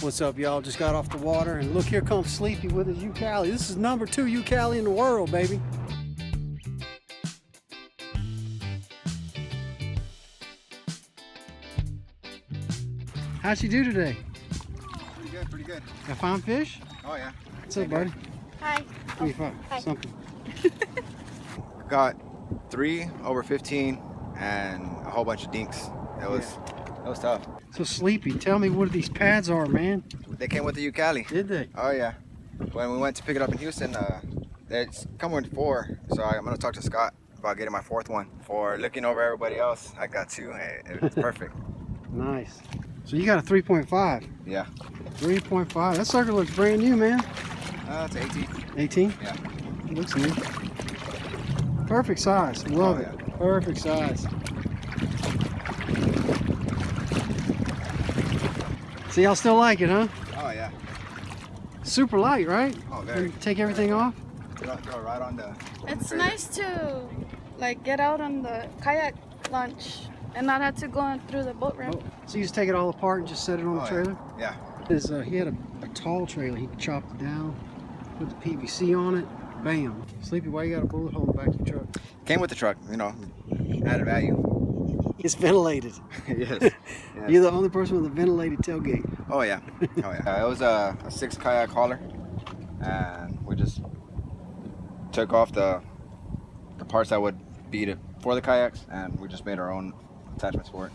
What's up, y'all? Just got off the water, and look, here comes Sleepy with his Youkali. This is number 2 Youkali in the world, baby. How'd she do today? Pretty good, pretty good. Got fine fish? Oh yeah. What's up, buddy? Hi. 25, Hi. something. Got 3 over 15 and a whole bunch of dinks. It was tough. So Sleepy, tell me what these pads are, man. They came with the Youkali. Did they? Oh yeah. When we went to pick it up in Houston, it's come with 4. So I'm gonna talk to Scott about getting my 4th one. For looking over everybody else, I got 2. It's perfect. Nice. So you got a 3.5. Yeah. 3.5. That sucker looks brand new, man. It's 18. 18? Yeah. Looks new. Perfect size. Love it. Yeah. Perfect size. So y'all still like it, huh? Oh yeah. Super light, right? Oh, very. Take everything off? Go right on the. It's nice to like get out on the kayak launch and not have to go in through the boat ramp. Oh, so you just take it all apart and just set it on the trailer? Yeah. He had a tall trailer. He chopped it down, put the PVC on it, bam. Sleepy, why you got a bullet hole in the back of your truck? Came with the truck, you know, added value. It's ventilated. Yes. You're the only person with a ventilated tailgate. Oh yeah. Oh yeah. It was a 6 kayak hauler, and we just took off the parts that would be for the kayaks, and we just made our own attachments for it.